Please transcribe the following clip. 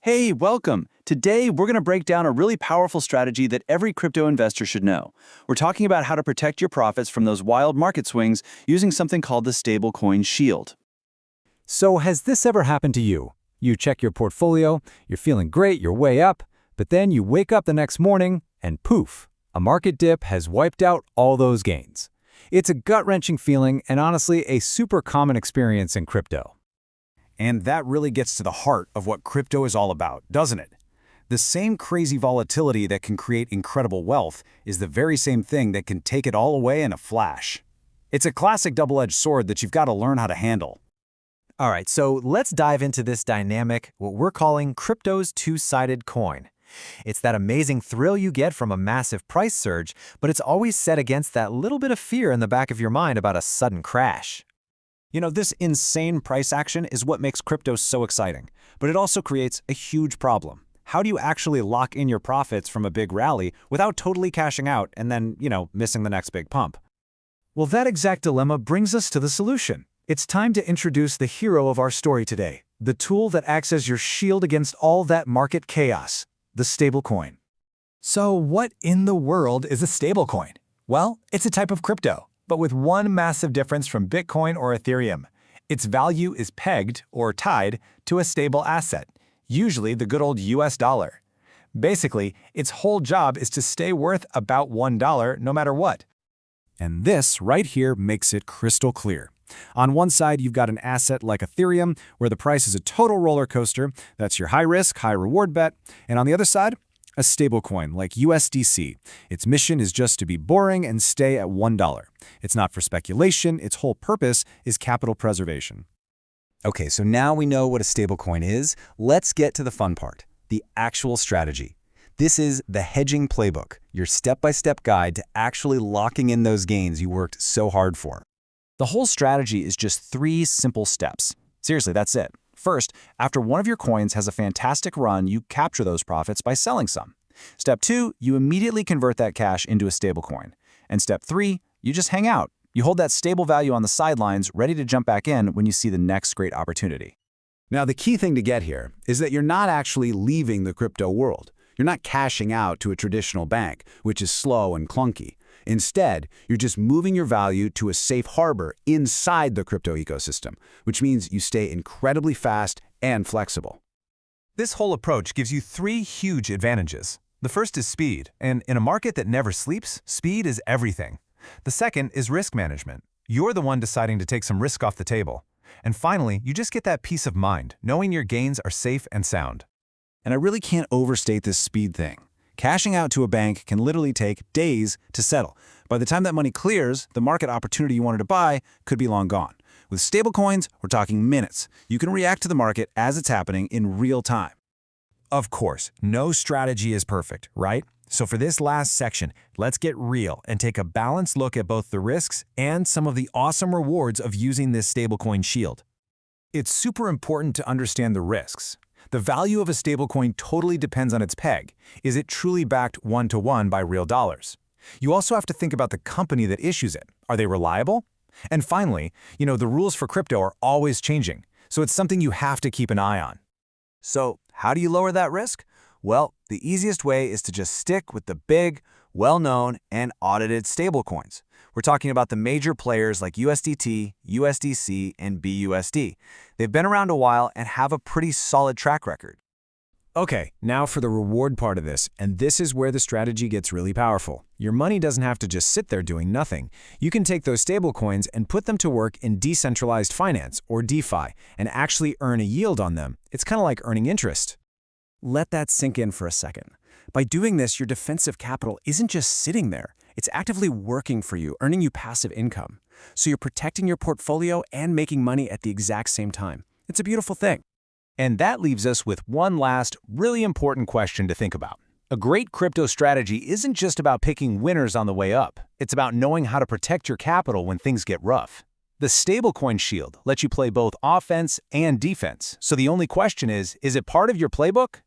Hey, welcome! Today, we're going to break down a really powerful strategy that every crypto investor should know. We're talking about how to protect your profits from those wild market swings using something called the stablecoin shield. So has this ever happened to you? You check your portfolio, you're feeling great, you're way up, but then you wake up the next morning and poof, a market dip has wiped out all those gains. It's a gut-wrenching feeling and honestly a super common experience in crypto. And that really gets to the heart of what crypto is all about, doesn't it? The same crazy volatility that can create incredible wealth is the very same thing that can take it all away in a flash. It's a classic double-edged sword that you've got to learn how to handle. All right, so let's dive into this dynamic, what we're calling crypto's two-sided coin. It's that amazing thrill you get from a massive price surge, but it's always set against that little bit of fear in the back of your mind about a sudden crash. You know, this insane price action is what makes crypto so exciting, but it also creates a huge problem. How do you actually lock in your profits from a big rally without totally cashing out and then, missing the next big pump? Well, that exact dilemma brings us to the solution. It's time to introduce the hero of our story today, the tool that acts as your shield against all that market chaos, the stablecoin. So what in the world is a stablecoin? Well, it's a type of crypto, but with one massive difference from Bitcoin or Ethereum. Its value is pegged, or tied, to a stable asset, usually the good old US dollar. Basically, its whole job is to stay worth about $1 no matter what. And this right here makes it crystal clear. On one side, you've got an asset like Ethereum, where the price is a total roller coaster. That's your high-risk, high-reward bet. And on the other side, a stablecoin like USDC. Its mission is just to be boring and stay at $1. It's not for speculation. Its whole purpose is capital preservation. Okay, so now we know what a stablecoin is. Let's get to the fun part, the actual strategy. This is the hedging playbook, your step-by-step guide to actually locking in those gains you worked so hard for. The whole strategy is just 3 simple steps. Seriously, that's it. First, after one of your coins has a fantastic run, you capture those profits by selling some. Step 2, you immediately convert that cash into a stablecoin. And step 3, you just hang out. You hold that stable value on the sidelines, ready to jump back in when you see the next great opportunity. Now, the key thing to get here is that you're not actually leaving the crypto world. You're not cashing out to a traditional bank, which is slow and clunky. Instead, you're just moving your value to a safe harbor inside the crypto ecosystem, which means you stay incredibly fast and flexible. This whole approach gives you 3 huge advantages. The first is speed, and in a market that never sleeps, speed is everything. The second is risk management. You're the one deciding to take some risk off the table. And finally, you just get that peace of mind, knowing your gains are safe and sound. And I really can't overstate this speed thing. Cashing out to a bank can literally take days to settle. By the time that money clears, the market opportunity you wanted to buy could be long gone. With stablecoins, we're talking minutes. You can react to the market as it's happening in real time. Of course, no strategy is perfect, right? So for this last section, let's get real and take a balanced look at both the risks and some of the awesome rewards of using this stablecoin shield. It's super important to understand the risks. The value of a stablecoin totally depends on its peg. Is it truly backed one-to-one by real dollars? You also have to think about the company that issues it. Are they reliable? And finally, the rules for crypto are always changing, so it's something you have to keep an eye on. So how do you lower that risk? Well, the easiest way is to just stick with the big, well-known, and audited stablecoins. We're talking about the major players like USDT, USDC, and BUSD. They've been around a while and have a pretty solid track record. Okay, now for the reward part of this, and this is where the strategy gets really powerful. Your money doesn't have to just sit there doing nothing. You can take those stablecoins and put them to work in decentralized finance, or DeFi, and actually earn a yield on them. It's kind of like earning interest. Let that sink in for a second. By doing this, your defensive capital isn't just sitting there. It's actively working for you, earning you passive income. So you're protecting your portfolio and making money at the exact same time. It's a beautiful thing. And that leaves us with one last, really important question to think about. A great crypto strategy isn't just about picking winners on the way up. It's about knowing how to protect your capital when things get rough. The stablecoin shield lets you play both offense and defense. So the only question is it part of your playbook?